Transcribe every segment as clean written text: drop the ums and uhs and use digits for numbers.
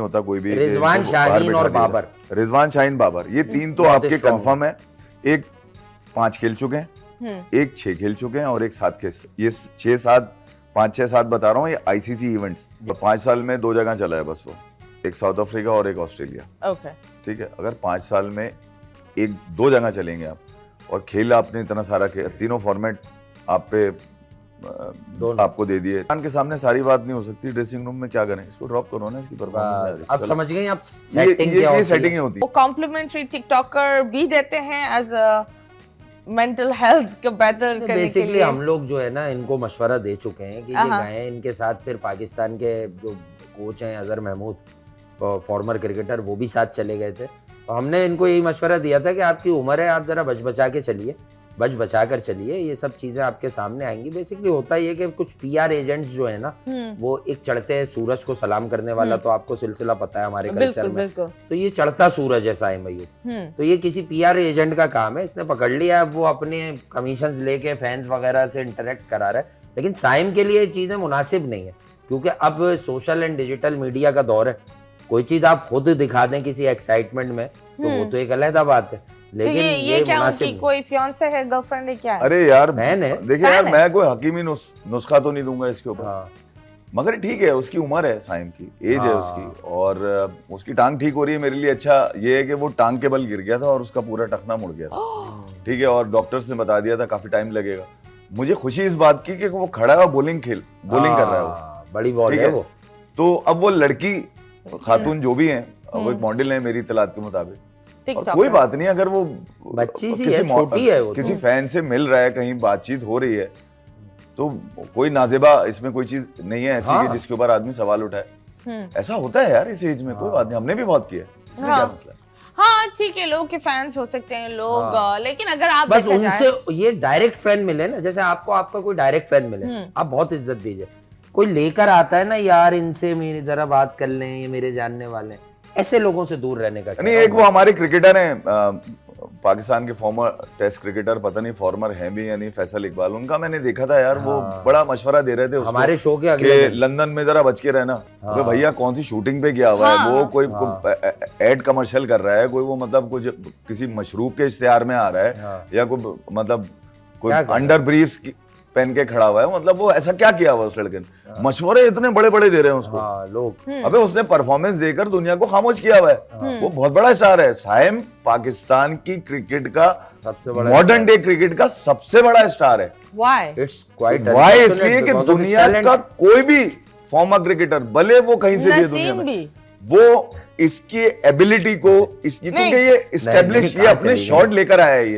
होता कोई भी। रिजवान शाहीन और बाबर, रिजवान शाहीन बाबर, ये तीन तो आपके कंफर्म है। एक 5 खेल चुके हैं, एक 6 खेल चुके हैं और एक 7 खेल। ये 6-7 5-6-7 बता रहा हूँ, ये आईसीसी इवेंट्स। 5 साल में 2 जगह चला है बस वो, एक साउथ अफ्रीका और एक ऑस्ट्रेलिया। ओके, ठीक है, अगर 5 साल में 1-2 जगह चलेंगे आप, और खेल आपने इतना सारा खेल, तीनों फॉर्मेट आप पे आपको दे दिए, के सामने सारी बात नहीं हो सकती। ड्रेसिंग रूम में क्या करें, इसको ड्रॉप करो ना, इसकी परफॉर्मेंस। आप समझ गए आप सेटिंग क्या ये सेटिंग होती है। वो कॉम्प्लीमेंट्री टिकटॉकर भी देते हैं एज अ मेंटल हेल्थ को बेहतर करने के लिए। बेसिकली हम लोग जो है ना, इनको मशवरा दे चुके हैं कि ये गए इनके साथ, फिर पाकिस्तान के जो कोच हैं अजहर महमूद, फॉर्मर क्रिकेटर, वो भी साथ चले गए थे। तो हमने इनको यही मशवरा दिया था कि आपकी उम्र है, आप जरा बचा के चलिए, बचा कर चलिए, ये सब चीजें आपके सामने आएंगी। बेसिकली होता ही है कि कुछ पीआर एजेंट्स जो है ना, वो एक चढ़ते हैं सूरज को सलाम करने वाला, तो आपको सिलसिला पता है हमारे कल्चर में, तो ये चढ़ता सूरज है साईं मयूर। तो ये किसी पीआर एजेंट का काम है, इसने पकड़ लिया, अब वो अपने कमीशंस लेके फैंस वगैरह से इंटरेक्ट करा रहा है। लेकिन साइम के लिए ये चीजें मुनासिब नहीं है, क्योंकि अब सोशल एंड डिजिटल मीडिया का दौर है। कोई चीज आप खुद दिखा दें किसी एक्साइटमेंट में, तो वो तो एक अलग बात है। लेकिन तो ये क्या उनकी कोई फियांसे है, गर्लफ्रेंड है, क्या है? अरे यार फैन है, देखिए यार, मैं कोई हकीमी नुस्खा तो नहीं दूंगा इसके ऊपर, मगर ठीक है, उसकी उम्र है, साइम की एज है उसकी, और उसकी टांग ठीक हो रही है। मेरे लिए अच्छा ये है कि वो टांग के बल गिर गया था और उसका पूरा टखना मुड़ गया था, ठीक है, और डॉक्टर्स ने बता दिया था काफी टाइम लगेगा। मुझे खुशी इस बात की कि वो खड़ा है, बॉलिंग कर रहा है, वो बड़ी बॉल है वो। तो अब वो लड़की खातून जो भी है, वो एक मॉडल है मेरी इत्तलात के मुताबिक, और कोई बात नहीं, अगर वो बच्ची सी है, छोटी है वो, किसी फैन से मिल रहा है, कहीं बातचीत हो रही है, तो कोई नाजेबा इसमें कोई चीज नहीं है ऐसी कि जिसके ऊपर आदमी सवाल उठाए। ऐसा होता है यार इस एज में, कोई बात नहीं, हमने भी बहुत किया, इसमें क्या मसला है? हाँ ठीक है, लोग के फैंस हो सकते हैं लोग, लेकिन अगर आप बस उनसे ये डायरेक्ट फैन मिले ना, जैसे आपको आपका कोई डायरेक्ट फैन मिले, आप बहुत इज्जत दीजिए। कोई लेकर आता है ना, यार इनसे मेरी जरा बात कर लें, ये मेरे जानने वाले, ऐसे लोगों से दूर रहने का। नहीं, एक वो हमारे क्रिकेटर हैं, पाकिस्तान के फॉर्मर टेस्ट क्रिकेटर, पता नहीं फॉर्मर हैं भी या नहीं, फैसल इकबाल, उनका मैंने देखा था यार, वो बड़ा मशवरा दे रहे थे उसको, हमारे शो के आगे, लंदन में जरा बच के रहना। भैया कौन सी शूटिंग पे गया हुआ है वो, कोई एड कमर्शियल कर रहा है, कोई वो मतलब कुछ किसी मशरूब के इश्तिहार में आ रहा है, या कोई मतलब कोई अंडर ब्रीफ्स पहन के खड़ा हुआ है, मतलब वो ऐसा क्या किया हुआ उस लड़के ने? मशवरे इतने बड़े बड़े दे रहे हैं उसको लोग। अबे उसने परफॉर्मेंस देकर दुनिया को खामोश किया हुआ है, वो बहुत बड़ा स्टार है। साइम पाकिस्तान की क्रिकेट का सबसे बड़ा, मॉडर्न डे क्रिकेट का सबसे बड़ा स्टार है। व्हाई? इसलिए कि दुनिया का कोई भी फॉर्मर क्रिकेटर, भले वो कहीं से भी दुनिया में, वो इसकी एबिलिटी को, क्योंकि ये एस्टेब्लिश, ये अपने शॉट लेकर आया है,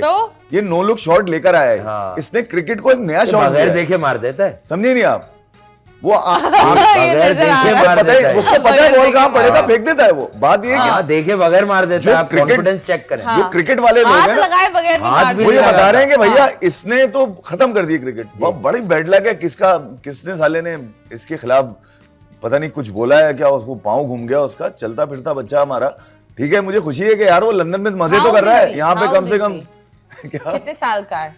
ये नो लुक शॉट लेकर आया है, इसने क्रिकेट को एक नया शॉट बगैर देखे मार देता है, समझे नहीं आप? वो बगैर देखे मार देता है, उसको पता है बॉल कहां पड़ेगा, फेंक देता है वो। बात ये कि देखे बगैर मार देता है, आप कॉन्फिडेंस चेक करें। जो क्रिकेट वाले लोग हैं ना, वो ये बता रहे हैं कि भैया इसने तो खत्म कर दी क्रिकेट। बहुत बड़ी बैड लक है, किसने साले ने इसके खिलाफ पता नहीं कुछ बोला है क्या, उसको पाँव घूम गया उसका, चलता फिरता बच्चा हमारा। ठीक है, मुझे खुशी है कि यार वो लंदन में मजे तो कर रहा है, यहाँ पे कम से कम क्या कितने साल का है?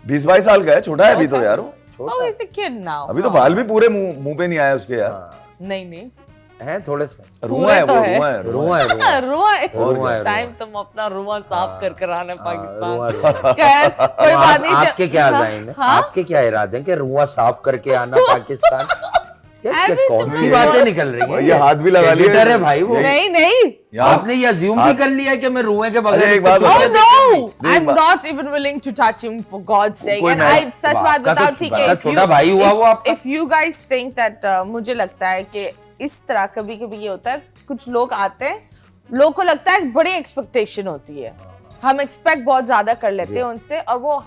20-22 साल का है, छोटा है अभी तो यार वो, अभी तो बाल भी पूरे मुंह पे नहीं आया उसके यार। नहीं है, थोड़े से रुआ है, टाइम तुम अपना रुआ साफ कर आना पाकिस्तान। कोई बात नहीं। आपके क्या अज़ाइम है, आपके क्या इरादे हैं कि रुआ साफ करके आना पाकिस्तान? कौन सी बातें निकल रही हैं? ये हाथ भी लगा लिया है भाई वो। नहीं आपने ये अज्यूम भी कर लिया कि मैं रुए के बगैर। एक बात, oh no, I'm not even willing to touch him for God's sake. And I सच बात बताओ, ठीक है, छोटा भाई हुआ वो आपका। If you guys think that मुझे लगता है कि इस तरह कभी-कभी ये होता है, कुछ लोग आते हैं, लोगों को लगता है बड़ी एक्सपेक्टेशन होती है, हम एक्सपेक्ट बहुत ज्यादा कर लेते हैं उनसे, और वो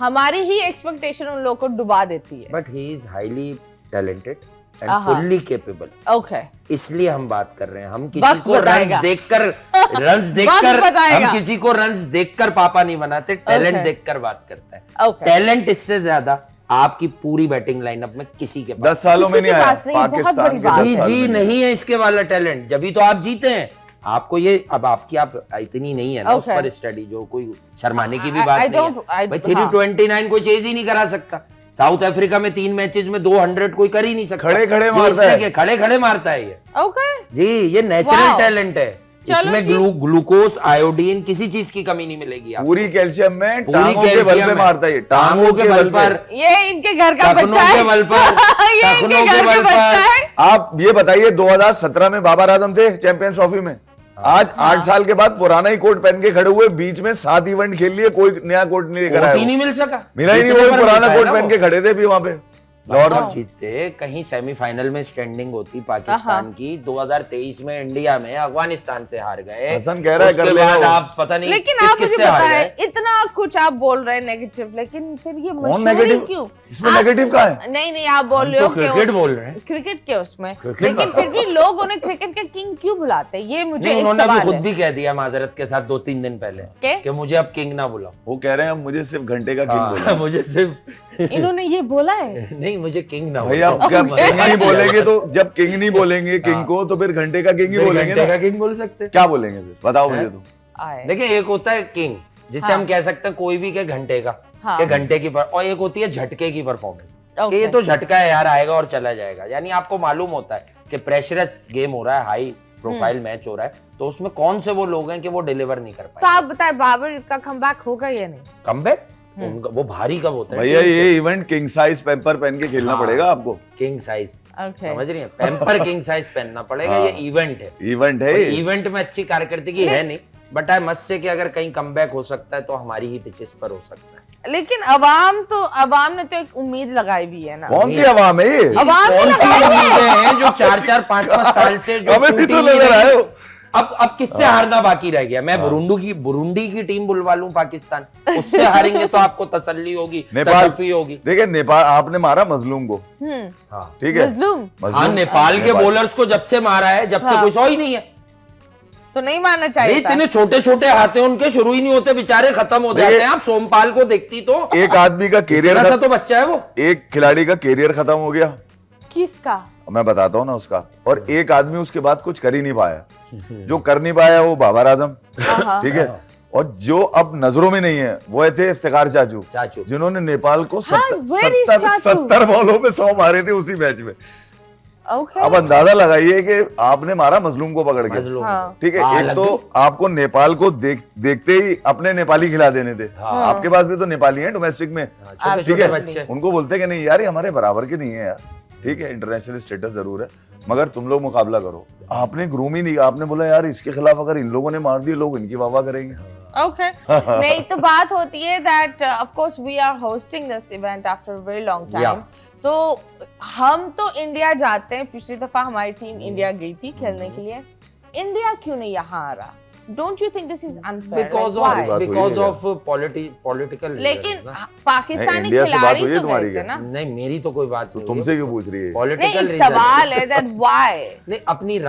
हमारी ही एक्सपेक्टेशन उन लोगों को डुबा देती है। But he is highly talented and fully capable. Okay, इसलिए हम बात कर रहे हैं। हम किसी को रन्स देखकर हम किसी को रन्स देखकर पापा नहीं बनाते, टैलेंट देखकर बात करते हैं। टैलेंट इससे ज्यादा आपकी पूरी बैटिंग लाइनअप में किसी के पास 10 सालों में नहीं आया पाकिस्तान के। जी नहीं है इसके वाला टैलेंट, जब तो आप जीते हैं। आपको ये अब आपकी आप इतनी नहीं है ना उस पर स्टडी, जो कोई शर्माने की भी बात नहीं है भाई। 329 कोई चेज ही नहीं करा सकता, साउथ अफ्रीका में 3 मैचेस में 200 कोई कर ही नहीं सकता। खड़े खड़े ये मारता इसलिए है। कि खड़े खड़े मारता है ये। ओके जी, ये नेचुरल Wow. टैलेंट है। चलो इसमें जी। ग्लूकोज, आयोडीन, किसी चीज की कमी नहीं मिलेगी आपको। पूरी कैल्शियम में पूरी टांगों के बल कैल्शियम पे है। मारता है, टांगों के बल पर, ये इनके घर का टखनों बच्चा के है। बल पर, ये टखनों इनके के घर बल का बच्चा पर। है। आप ये बताइए 2017 में बाबर आजम थे चैंपियंस ट्रॉफी में, आज 8 साल के बाद पुराना ही कोट पहन के खड़े हुए, बीच में 7 इवेंट खेल लिए, कोई नया कोट नहीं लेकर कोट आया ही वो। नहीं मिल सका, मिला ही नहीं, इतने वो पर पुराना मिलता है कोट ना पहन वो। के खड़े थे भी वहां पे लाहौर में। जीतते कहीं सेमीफाइनल में स्टैंडिंग होती पाकिस्तान की। 2023 में इंडिया में अफगानिस्तान से हार गए। हसन कह रहा है उसके कर लेगा बाद वो। आप पता नहीं लेकिन किस आप किस मुझे से हार बताएं, गए। इतना कुछ आप बोल रहे हैं नेगेटिव, लेकिन फिर ये कौन मशहूरी नेगेटिव? क्यों? इसमें आप- नेगेटिव कहाँ है? नहीं आप बोल हम रहे तो हो कि क्रिकेट बोल रहे हैं। क्रिकेट के उसमें, क्रिकेट लेकिन फिर भी लोग उन्हें क्रिकेट के किंग क्यों बुलाते हैं? ये मुझे नहीं, एक उन्होंने अभी सवाल खुद है। भी कह दिया माजरत के साथ 2-3 दिन पहले क्या? कि मुझे अब किंग ना बुलाओ। वो कह रहे हैं मुझे सिर्फ घंटे का किंग बोला। मुझे सिर्फ इन्होंने ये बोला है? नहीं, मुझे किंग ना भैया बुलाओ। क्या किंग नहीं बोलेंगे तो, जब किंग नहीं बोलेंगे किंग को, तो फिर घंटे का किंग ही फिर बोलेंगे घंटे ना। का किंग बोल सकते हैं। क्या बोलेंगे फिर बताओ मुझे तो। आए। देखिए, एक होता है किंग जिसे हाँ। हम कह सकते हैं कोई भी के घंटे का, हाँ। के घंटे की और एक होती है झटके की परफॉर्मेंस। Okay. ये तो झटका है यार, आएगा और चला जाएगा। यानी आपको मालूम होता है कि प्रेशरस गेम हो रहा है, हाई प्रोफाइल मैच हो रहा है, तो उसमें कौन से वो लोग हैं कि वो डिलीवर नहीं कर तो पाए। आप बताएं बाबर का कमबैक होगा या नहीं? कमबैक उनका वो भारी कब होता है? भैया ये इवेंट किंग साइज पेपर पहन के खेलना हाँ। पड़ेगा आपको। King size, Okay. समझ रही हैं? पेम्पर किंग साइज पहनना पड़ेगा। हाँ। ये इवेंट है, इवेंट है ये। इवेंट में अच्छी कारकर्दगी है नहीं, बट आई मस्ट से कि अगर कहीं कमबैक हो सकता है तो हमारी ही पिचेस पर हो सकता है। लेकिन अवाम ने तो एक उम्मीद लगाई हुई है ना। कौन सी आवाम है ये? ये अवाम कौन भी सी उम्मीदें हैं जो 4-4, 5-5 साल से जो हमें भी टूटी तो नहीं नजर रही? आए हो। अब किससे हारना बाकी रह गया? मैं बुरुंडी की टीम बुलवा लूं पाकिस्तान, उससे हारेंगे तो आपको तसल्ली होगी, नेपाल तसल्ली होगी। देखिए, नेपाल आपने मारा मजलूम को, हाँ, ठीक है? मजलूम हाँ, नेपाल के बॉलर्स को जब से मारा है, जब से हाँ। कोई सौ ही नहीं है। तो नहीं मानना चाहिए था। इतने छोटे छोटे हाथ हैं उनके, शुरू ही नहीं होते, बेचारे खत्म हो जाते हैं। आप सोमपाल को देखती तो एक आदमी का कैरियर तेरा सा तो बच्चा है वो। एक खिलाड़ी का कैरियर खत्म हो गया, किसका? मैं बताता हूँ ना उसका, और एक आदमी उसके बाद कुछ कर ही नहीं पाया। जो कर नहीं पाया वो बाबर आजम, हाँ। ठीक है? और जो अब नजरों में नहीं है वो थे इफ्तिखार चाचू, जिन्होंने नेपाल को where is चाचू? 70 बॉलों पे 100 मारे थे उसी मैच में। Okay. अब अंदाजा लगाइए कि आपने मारा मजलूम को पकड़ के, मजलूम। हाँ। ठीक है? हाँ, एक लग तो गई। आपको नेपाल को देखते ही अपने नेपाली खिला देने थे। हाँ। आपके पास भी तो नेपाली हैं डोमेस्टिक में, छोटे ठीक छोटे है? बच्चे। उनको बोलते कि नहीं यार ये हमारे बराबर के नहीं है यार, ठीक है? इंटरनेशनल स्टेटस जरूर है मगर तुम लोग मुकाबला करो। आपने ग्रूम ही नहीं, आपने बोला यार इसके खिलाफ अगर इन लोगों ने मार दिए लोग इनकी वाह करेंगे। Okay. नहीं तो बात होती है that of course we are hosting this event after a very long time. Yeah. तो हम तो इंडिया जाते हैं, पिछली दफा हमारी टीम इंडिया गई थी खेलने के लिए। इंडिया क्यों नहीं यहाँ आ रहा? Don't you think this is unfair? Because Like, why? of बात हुई because है of political लेकिन reasons ना। पाकिस्तानी नहीं, इंडिया से बात खिलाड़ी हुई है तो तुम्हारी गए थे क्या? ना। नहीं, मेरी तो कोई बात तो नहीं तुमसे क्यों पूछ रही है? नहीं पॉलिटिकल एक सवाल है that why? नहीं, अपनी राय